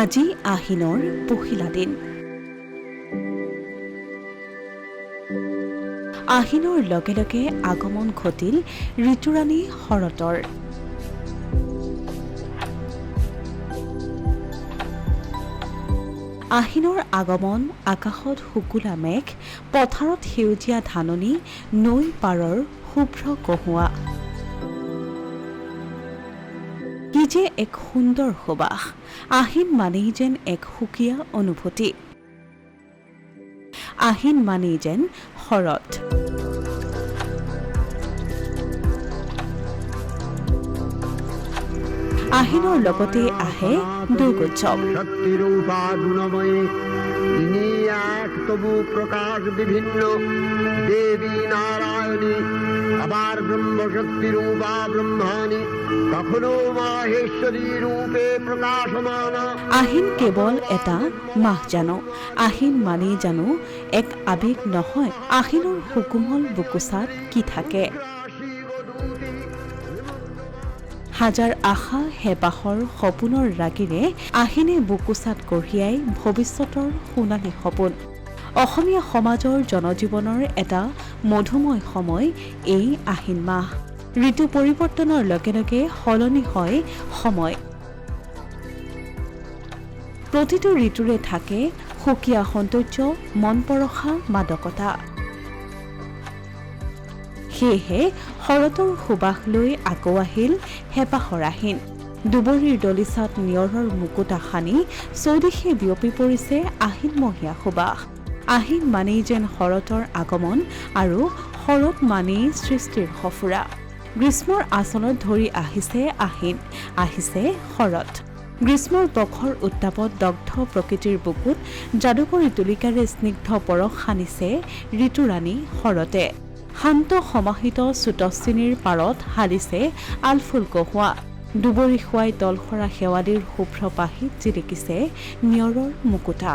আজি আহিনৰ পহিলা দিন। আহিনৰ লগে লগে আগমন ঘটিল ঋতুৰাণী শৰতৰ। আহিনৰ আগমন, আকাশত শুকুলা মেঘ, পথাৰত সেউজীয়া ধাননি, নৈ পাৰৰ শুভ্ৰ কহুৱা। কি যে এক সুন্দৰ সুবাস! আহিন মানেই যেন এক সুকীয়া অনুভূতি। আহিন মানেই যেন শৰৎ। আহিনৰ লগতে আহে দুৰ্গোৎসৱ। তবু প্ৰকাশ বিভিন্ন দেবী নাৰায়ণী, আবাৰ ব্ৰহ্মশক্তি ৰূপা ব্ৰহ্মাণী, কখনো মাহেশ্বৰী ৰূপে প্ৰকাশমানা। আহিন কেৱল এটা মাহ জানো, আহিন মানেই জানো এক আবেগ নহয়। আহিনৰ সুকোমল বুকুচাত কি থাকে? হাজাৰ আশা হেঁপাহৰ সপোনৰ ৰাগিৰে আহিনে বুকুচাত কঢ়িয়াই ভৱিষ্যতৰ সোণালী সপোন। অসমীয়া সমাজৰ জনজীৱনৰ এটা মধুময় সময় এই আহিন মাহ। ঋতু পৰিৱৰ্তনৰ লগে লগে সলনি হয় সময়। প্ৰতিটো ঋতুৰে থাকে সুকীয়া সৌন্দৰ্য, মন পৰশা মাদকতা। সেয়েহে শৰতৰ সুবাস লৈ আকৌ আহিল হেঁপাহৰ আহিন। দুবৰিৰ দলিচাত নিয়ৰৰ মুকুতা সানি চৌদিশে বিয়পি পৰিছে আহিনমহীয়া সুবাস। আহিন মানেই যেন শৰতৰ আগমন আৰু শৰৎ মানেই সৃষ্টিৰ সফুৰা। গ্ৰীষ্মৰ আঁচলত ধৰি আহিছে আহিন, আহিছে শৰৎ। গ্ৰীষ্মৰ প্ৰখৰ উত্তাপত দগ্ধ প্ৰকৃতিৰ বুকুত যাদুকৰী তুলিকাৰে স্নিগ্ধ পৰশ সানিছে ঋতুৰাণী শৰতে। শান্ত সমাহিত চোতশ্বিনীৰ পাৰত হালিছে আলফুল কহুৱা। দুবৰি খুৱাই তলসৰা শেৱালিৰ শুভ্ৰ পাহিত জিলিকিছে নিয়ৰৰ মুকুতা।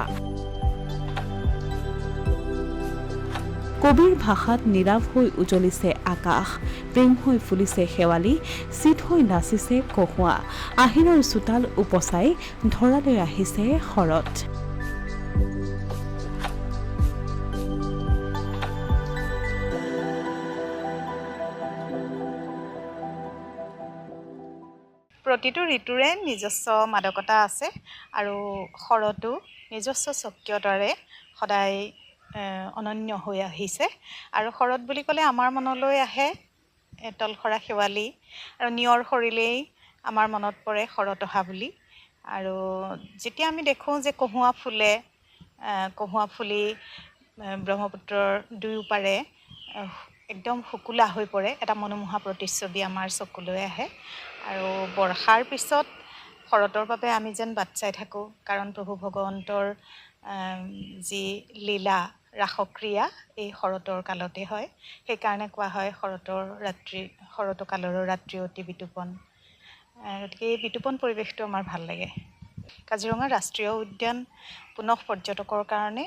কবিৰ ভাষাত নীৰৱ হৈ উজলিছে আকাশ, প্ৰেম হৈ ফুলিছে শেৱালি, চিত হৈ নাচিছে কহুৱা। আহিনৰ চোতাল উপচাই ধৰালৈ আহিছে শৰৎ। প্ৰতিটো ঋতুৰে নিজস্ব মাদকতা আছে আৰু শৰতো নিজস্ব স্বকীয়তাৰে সদায় অনন্য হৈ আহিছে। আৰু শৰৎ বুলি ক'লে আমাৰ মনলৈ আহে তলসৰা শেৱালি, আৰু নিয়ৰ সৰিলেই আমাৰ মনত পৰে শৰৎ অহা বুলি। আৰু যেতিয়া আমি দেখোঁ যে কহুৱা ফুলে, কহুৱা ফুলি ব্ৰহ্মপুত্ৰৰ দুয়োপাৰে একদম শুকুলা হৈ পৰে, এটা মনোমোহা প্ৰতিচ্ছবি আমাৰ চকুলৈ আহে। আৰু বৰ্ষাৰ পিছত শৰতৰ বাবে আমি যেন বাট চাই থাকোঁ, কাৰণ প্ৰভু ভগৱন্তৰ যি লীলা ৰাসক্ৰিয়া এই শৰতৰ কালতে হয়। সেইকাৰণে কোৱা হয় শৰতৰ কালৰো ৰাত্ৰি অতি বিতোপন। গতিকে এই বিতোপন পৰিৱেশটো আমাৰ ভাল লাগে। কাজিৰঙা ৰাষ্ট্ৰীয় উদ্যান পুনঃ পৰ্যটকৰ কাৰণে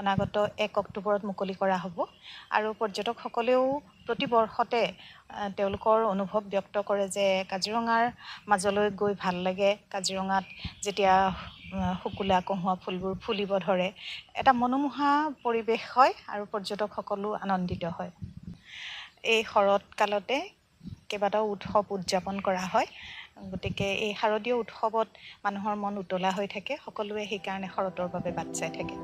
অনাগত 1 অক্টোবৰত মুকলি কৰা হ'ব। আৰু পৰ্যটকসকলেও প্ৰতি বৰ্ষতে তেওঁলোকৰ অনুভৱ ব্যক্ত কৰে যে কাজিৰঙাৰ মাজলৈ গৈ ভাল লাগে। কাজিৰঙাত যেতিয়া শুকুলা কহুৱা ফুলবোৰ ফুলিব ধৰে, এটা মনোমোহা পৰিৱেশ হয় আৰু পৰ্যটকসকলো আনন্দিত হয়। এই শৰৎ কালতে কেইবাটাও উৎসৱ উদযাপন কৰা হয়। গতিকে এই শাৰদীয় উৎসৱত মানুহৰ মন উতলা হৈ থাকে, সকলোৱে সেইকাৰণে শৰতৰ বাবে বাট চাই থাকে।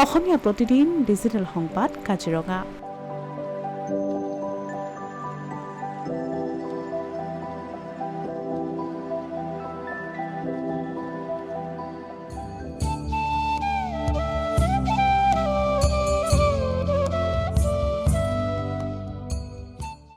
অসমীয়া প্ৰতিদিন ডিজিটেল সংবাদ, কাজিৰঙা।